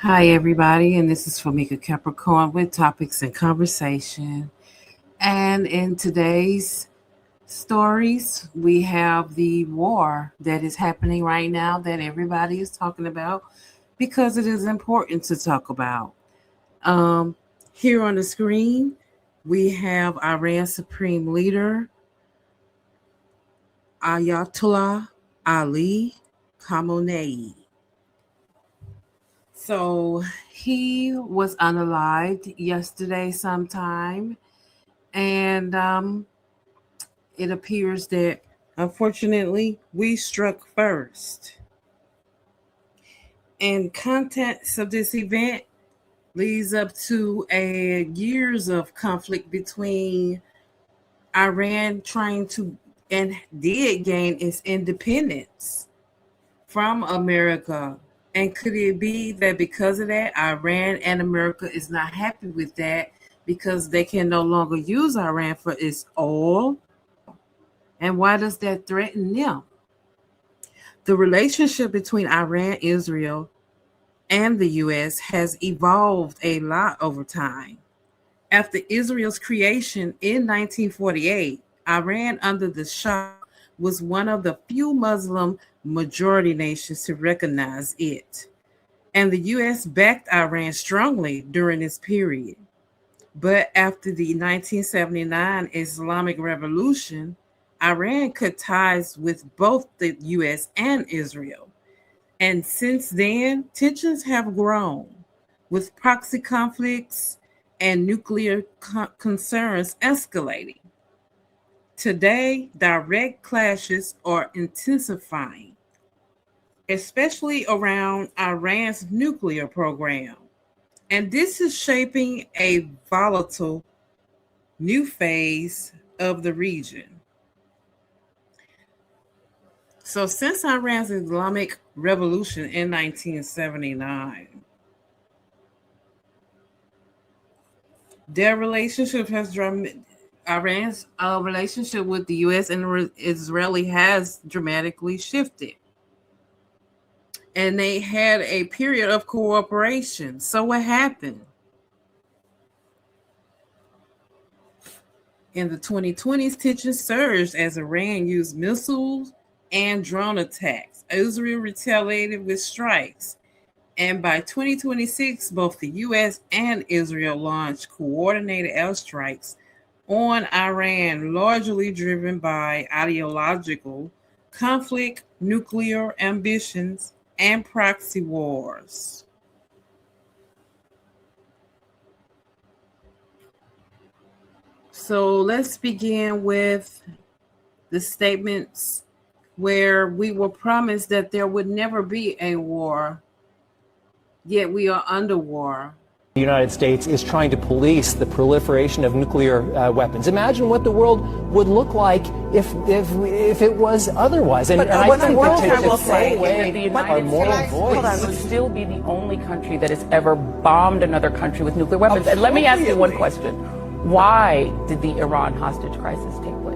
Hi, everybody, and this is Famika Capricorn with Topics and Conversation. And in today's stories, we have the war that is happening right now that everybody is talking about because it is important to talk about. Um, Here on the screen, we have Iran Supreme Leader Ayatollah Ali Khamenei. So he was unalived yesterday sometime, and it appears that unfortunately we struck first. And contents of this event leads up to a years of conflict between Iran trying to and did gain its independence from America. And could it be that because of that, Iran and America is not happy with that because they can no longer use Iran for its oil? And why does that threaten them? The relationship between Iran, Israel, and the U.S. has evolved a lot over time. After Israel's creation in 1948, Iran under the Shah was one of the few Muslim majority nations to recognize it. And the U.S. backed Iran strongly during this period. But after the 1979 Islamic Revolution, Iran cut ties with both the U.S. and Israel. And since then, tensions have grown, with proxy conflicts and nuclear concerns escalating. Today, direct clashes are intensifying, especially around Iran's nuclear program. And this is shaping a volatile new phase of the region. So since Iran's Islamic Revolution in 1979, their relationship has Iran's relationship with the U.S. and Israeli has dramatically shifted. And they had a period of cooperation. So what happened? In the 2020s, tensions surged as Iran used missiles and drone attacks. Israel retaliated with strikes. And by 2026, both the U.S. and Israel launched coordinated airstrikes on Iran, largely driven by ideological conflict, nuclear ambitions, and proxy wars. So let's begin with the statements where we were promised that there would never be a war, yet we are under war. The United States is trying to police the proliferation of nuclear weapons. Imagine what the world would look like if it was otherwise. And I think that to say the United States would still be the only country that has ever bombed another country with nuclear weapons. And let me ask you one question. Why did the Iran hostage crisis take place?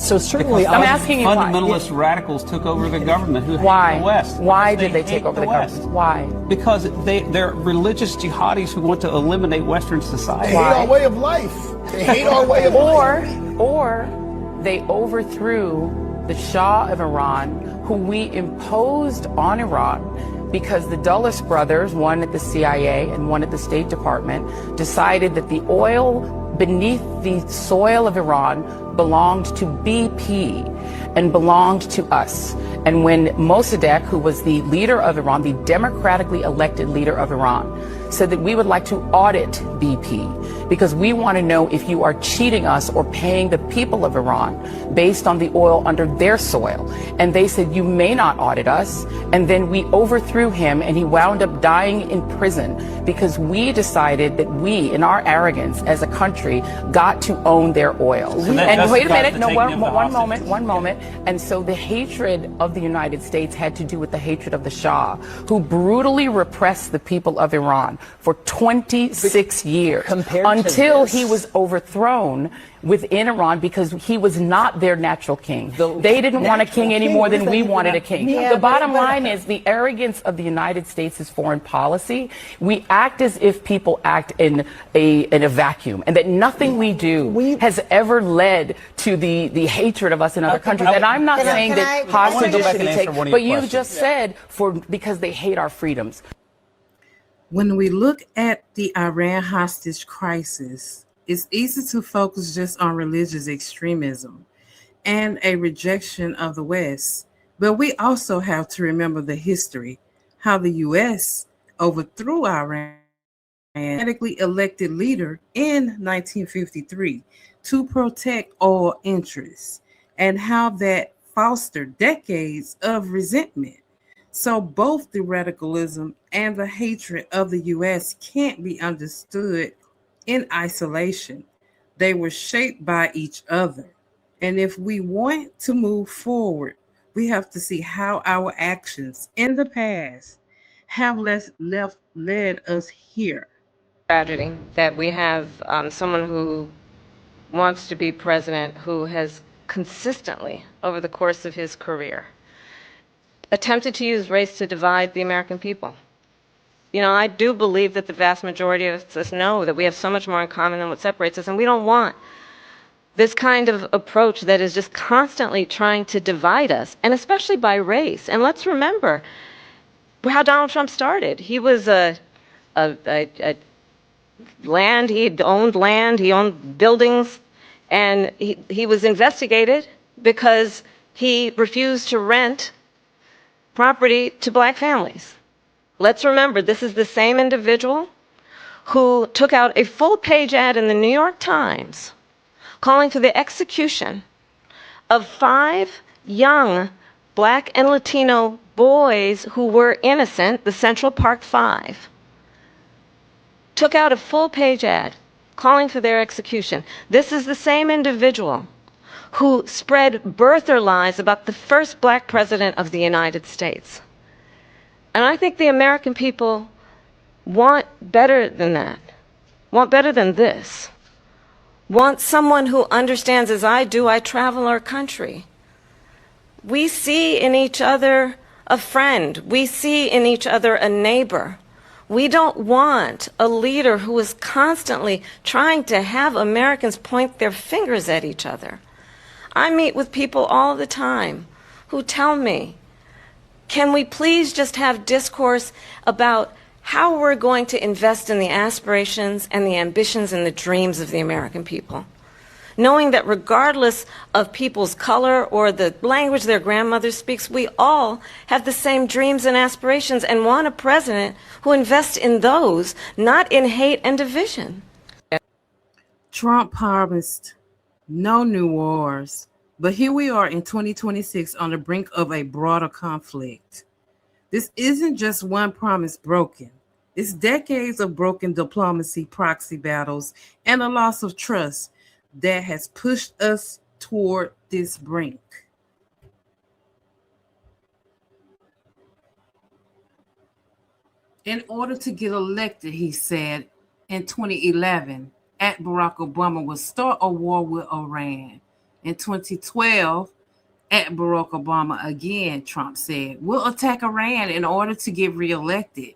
So certainly, I'm asking you fundamentalist radicals took over the government who hate the West. Why did they take over the government? Why? Because they're religious jihadis who want to eliminate Western society. They hate our way of life. They hate our way of life. Or they overthrew the Shah of Iran, who we imposed on Iran because the Dulles brothers, one at the CIA and one at the State Department, decided that the oil beneath the soil of Iran belonged to BP and belonged to us. And when Mossadegh, who was the leader of Iran, the democratically elected leader of Iran, said that we would like to audit BP because we want to know if you are cheating us or paying the people of Iran based on the oil under their soil. And they said, you may not audit us. And then we overthrew him and he wound up dying in prison because we decided that we, in our arrogance as a country, got to own their oil. So and wait a minute, no, one moment. And so the hatred of the United States had to do with the hatred of the Shah, who brutally repressed the people of Iran for 26 years until he was overthrown within Iran because he was not their natural king. They didn't want a king any more than we wanted a king. The bottom line is the arrogance of the United States' foreign policy. We act as if people act in a vacuum, and that nothing we do has ever led to the hatred of us in other countries. And I'm not saying that hostages should be taken, but you just said because they hate our freedoms. When we look at the Iran hostage crisis, it's easy to focus just on religious extremism and a rejection of the West. But we also have to remember the history, how the U.S. overthrew Iran democratically elected leader in 1953 to protect oil interests, and how that fostered decades of resentment. So both the radicalism and the hatred of the U.S. can't be understood in isolation. They were shaped by each other. And if we want to move forward, we have to see how our actions in the past have led us here. Tragedy that we have someone who wants to be president who has consistently, over the course of his career, attempted to use race to divide the American people. You know, I do believe that the vast majority of us know that we have so much more in common than what separates us, and we don't want this kind of approach that is just constantly trying to divide us, and especially by race. And let's remember how Donald Trump started. He was land, he owned buildings, and he was investigated because he refused to rent property to black families. Let's remember, this is the same individual who took out a full-page ad in the New York Times calling for the execution of 5 young black and Latino boys who were innocent, the Central Park 5. Took out a full-page ad calling for their execution. This is the same individual who spread birther lies about the first black president of the United States. And I think the American people want better than that, want better than this, want someone who understands, as I do, I travel our country. We see in each other a friend. We see in each other a neighbor. We don't want a leader who is constantly trying to have Americans point their fingers at each other. I meet with people all the time who tell me, can we please just have discourse about how we're going to invest in the aspirations and the ambitions and the dreams of the American people? Knowing that regardless of people's color or the language their grandmother speaks, we all have the same dreams and aspirations and want a president who invests in those, not in hate and division. Trump promised no new wars, but here we are in 2026 on the brink of a broader conflict. This isn't just one promise broken. It's decades of broken diplomacy, proxy battles, and a loss of trust that has pushed us toward this brink. In order to get elected, he said in 2011, at Barack Obama would start a war with Iran. In 2012, at Barack Obama again, Trump said, we'll attack Iran in order to get reelected.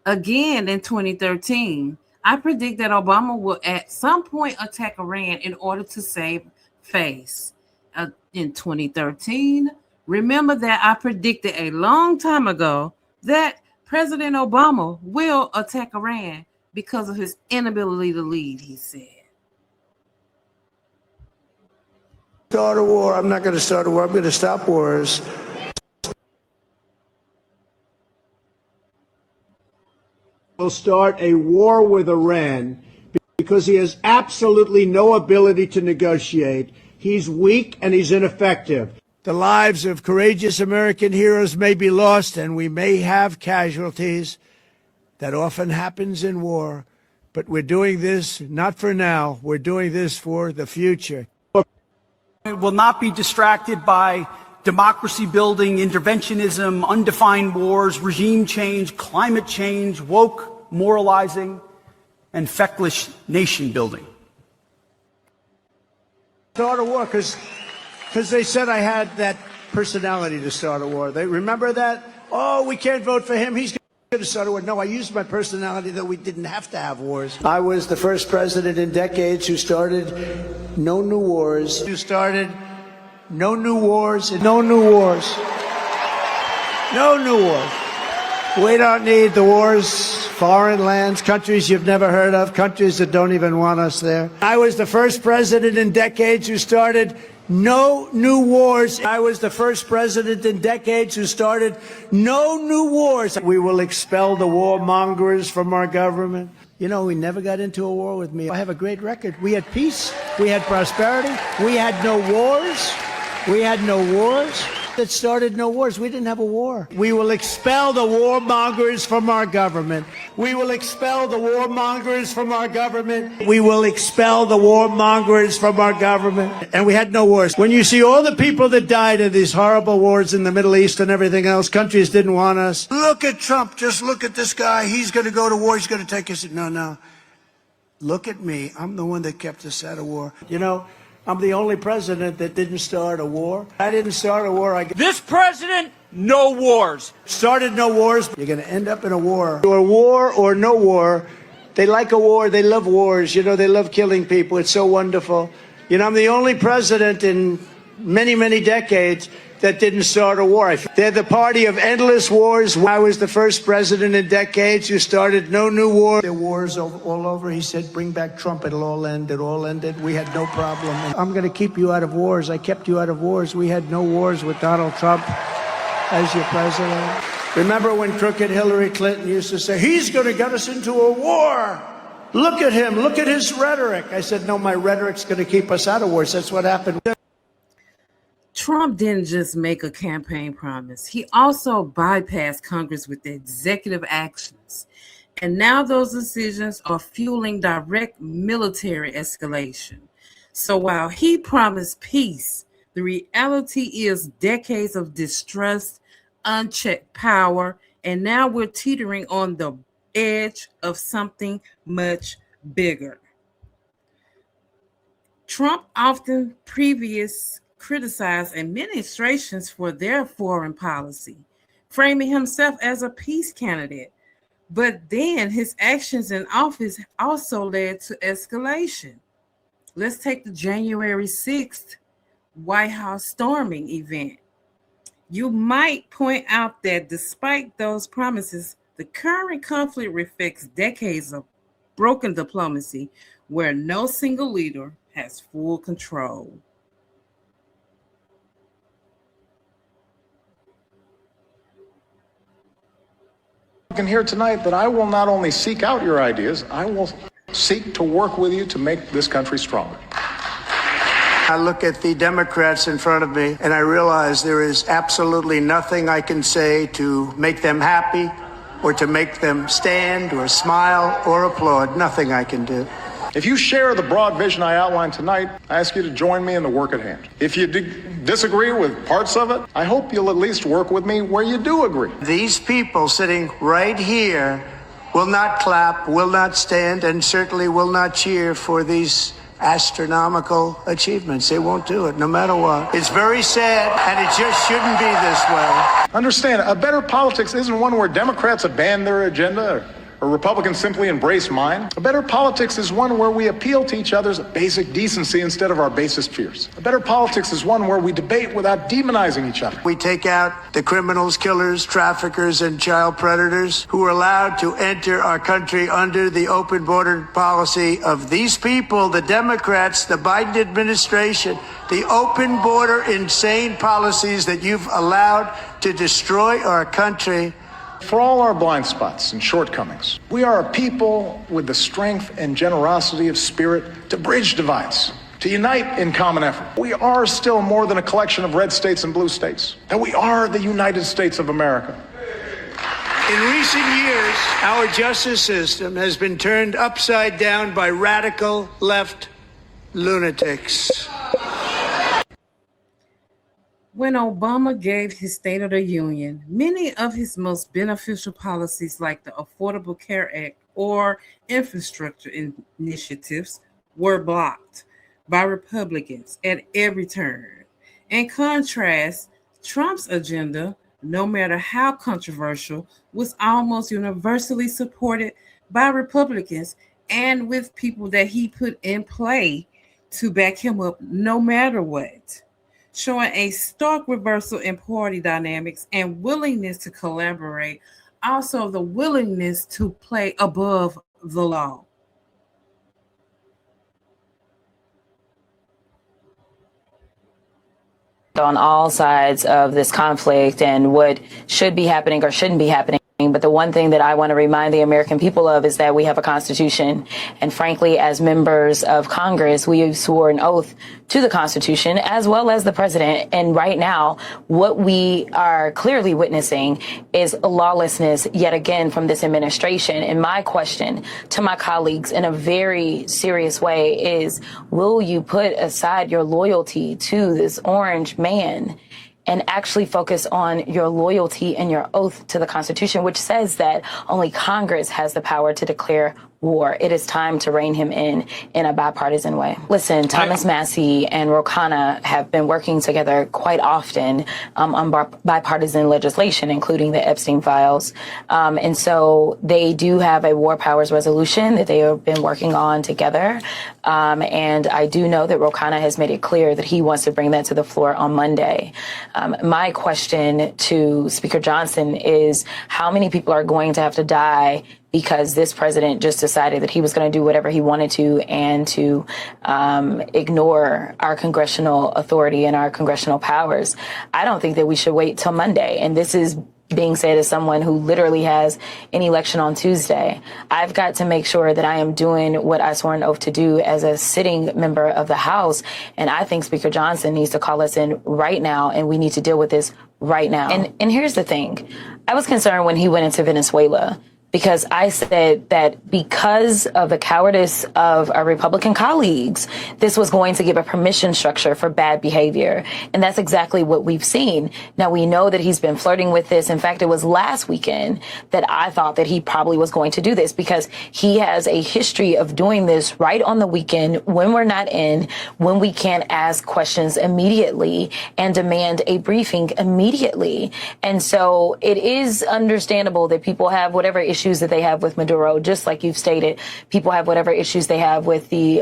Again in 2013, I predict that Obama will at some point attack Iran in order to save face. In 2013, remember that I predicted a long time ago that President Obama will attack Iran because of his inability to lead, he said. Start a war. I'm not going to start a war. I'm going to stop wars. Will start a war with Iran because he has absolutely no ability to negotiate. He's weak and he's ineffective. The lives of courageous American heroes may be lost and we may have casualties. That often happens in war. But we're doing this not for now. We're doing this for the future. will not be distracted by democracy building, interventionism, undefined wars, regime change, climate change, woke moralizing, and feckless nation building. Start a war because they said I had that personality to start a war. They remember that? Oh, we can't vote for him. He's going to start a war. No, I used my personality that we didn't have to have wars. I was the first president in decades who started no new wars. Who started no new wars and no new wars. No new wars. We don't need the wars, foreign lands, countries you've never heard of, countries that don't even want us there. I was the first president in decades who started no new wars. I was the first president in decades who started no new wars. We will expel the warmongers from our government. You know, we never got into a war with me. I have a great record. We had peace. We had prosperity. We had no wars. We had no wars. That started no wars. We didn't have a war. We will expel the warmongers from our government. We will expel the warmongers from our government. We will expel the warmongers from our government. And we had no wars. When you see all the people that died in these horrible wars in the Middle East and everything else, countries didn't want us. Look at Trump. Just look at this guy. He's going to go to war. He's going to take us. No. Look at me. I'm the one that kept us out of war. You know, I'm the only president that didn't start a war. I didn't start a war. This president, no wars. Started no wars. You're going to end up in a war. Or war or no war. They like a war. They love wars. You know, they love killing people. It's so wonderful. You know, I'm the only president in many, many decades that didn't start a war. They're the party of endless wars. I was the first president in decades who started no new war. There were wars all over. He said, bring back Trump. It'll all end. It all ended. We had no problem. I'm going to keep you out of wars. I kept you out of wars. We had no wars with Donald Trump as your president. Remember when crooked Hillary Clinton used to say, he's going to get us into a war. Look at him. Look at his rhetoric. I said, no, my rhetoric's going to keep us out of wars. That's what happened. Trump didn't just make a campaign promise. He also bypassed Congress with executive actions. And now those decisions are fueling direct military escalation. So while he promised peace, the reality is decades of distrust, unchecked power, and now we're teetering on the edge of something much bigger. Trump often criticized administrations for their foreign policy, framing himself as a peace candidate. But then his actions in office also led to escalation. Let's take the January 6th White House storming event. You might point out that despite those promises, the current conflict reflects decades of broken diplomacy where no single leader has full control. Here tonight that I will not only seek out your ideas, I will seek to work with you to make this country stronger. I look at the Democrats in front of me and I realize there is absolutely nothing I can say to make them happy or to make them stand or smile or applaud. Nothing I can do. If you share the broad vision I outlined tonight, I ask you to join me in the work at hand. If you disagree with parts of it, I hope you'll at least work with me where you do agree. These people sitting right here will not clap, will not stand, and certainly will not cheer for these astronomical achievements. They won't do it, no matter what. It's very sad, and it just shouldn't be this way. Understand, a better politics isn't one where Democrats abandon their agenda or Republicans simply embrace mine. A better politics is one where we appeal to each other's basic decency instead of our basest fears. A better politics is one where we debate without demonizing each other. We take out the criminals, killers, traffickers, and child predators who are allowed to enter our country under the open border policy of these people, the Democrats, the Biden administration, the open border insane policies that you've allowed to destroy our country. For all our blind spots and shortcomings, we are a people with the strength and generosity of spirit to bridge divides, to unite in common effort. We are still more than a collection of red states and blue states, that we are the United States of America. In recent years, our justice system has been turned upside down by radical left lunatics. When Obama gave his State of the Union, many of his most beneficial policies, like the Affordable Care Act or infrastructure initiatives, were blocked by Republicans at every turn. In contrast, Trump's agenda, no matter how controversial, was almost universally supported by Republicans and with people that he put in play to back him up no matter what, showing a stark reversal in party dynamics and willingness to collaborate, also the willingness to play above the law. On all sides of this conflict and what should be happening or shouldn't be happening. But the one thing that I want to remind the American people of is that we have a Constitution. And frankly, as members of Congress, we swore an oath to the Constitution as well as the president. And right now, what we are clearly witnessing is lawlessness yet again from this administration. And my question to my colleagues in a very serious way is, will you put aside your loyalty to this orange man and actually focus on your loyalty and your oath to the Constitution, which says that only Congress has the power to declare war? It is time to rein him in a bipartisan way. Listen, Thomas Massie and Ro Khanna have been working together quite often on bipartisan legislation, including the Epstein files. And so they do have a war powers resolution that they have been working on together. And I do know that Ro Khanna has made it clear that he wants to bring that to the floor on Monday. My question to Speaker Johnson is, how many people are going to have to die because this president just decided that he was going to do whatever he wanted to and to ignore our congressional authority and our congressional powers? I don't think that we should wait till Monday. And this is being said as someone who literally has an election on Tuesday. I've got to make sure that I am doing what I swore an oath to do as a sitting member of the House. And I think Speaker Johnson needs to call us in right now, and we need to deal with this right now. And here's the thing. I was concerned when he went into Venezuela, because I said that because of the cowardice of our Republican colleagues, this was going to give a permission structure for bad behavior. And that's exactly what we've seen. Now, we know that he's been flirting with this. In fact, it was last weekend that I thought that he probably was going to do this, because he has a history of doing this right on the weekend when we're not in, when we can't ask questions immediately and demand a briefing immediately. And so it is understandable that people have whatever issues that they have with Maduro, just like you've stated. People have whatever issues they have with the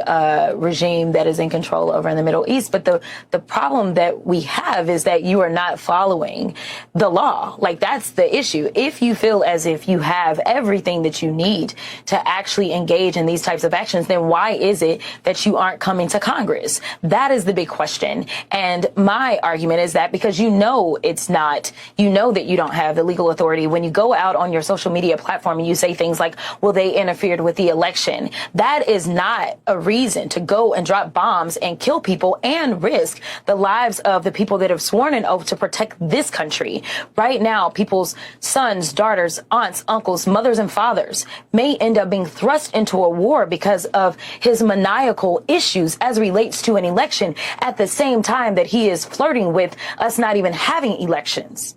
regime that is in control over in the Middle East. But the problem that we have is that you are not following the law. Like, that's the issue. If you feel as if you have everything that you need to actually engage in these types of actions, then why is it that you aren't coming to Congress? That is the big question. And my argument is that because it's not, that you don't have the legal authority. When you go out on your social media platform and you say things like, well, they interfered with the election, that is not a reason to go and drop bombs and kill people and risk the lives of the people that have sworn an oath to protect this country. Right now, people's sons, daughters, aunts, uncles, mothers, and fathers may end up being thrust into a war because of his maniacal issues as relates to an election, at the same time that he is flirting with us not even having elections.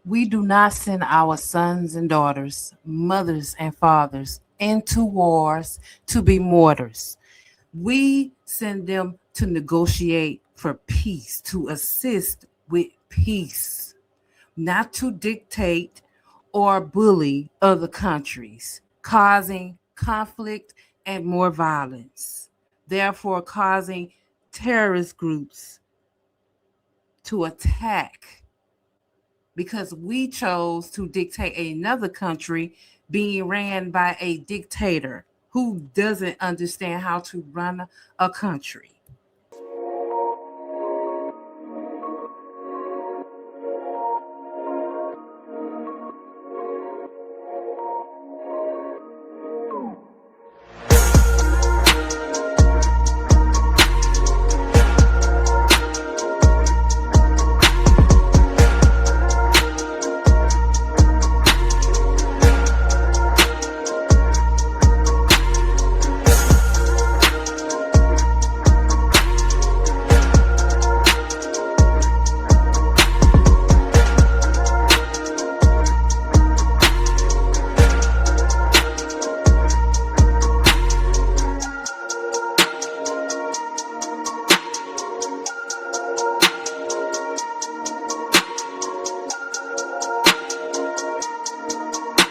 We do not send our sons and daughters, mothers and fathers into wars to be martyrs. We send them to negotiate for peace, to assist with peace, not to dictate or bully other countries, causing conflict and more violence, therefore causing terrorist groups to attack, because we chose to dictate another country being ran by a dictator who doesn't understand how to run a country.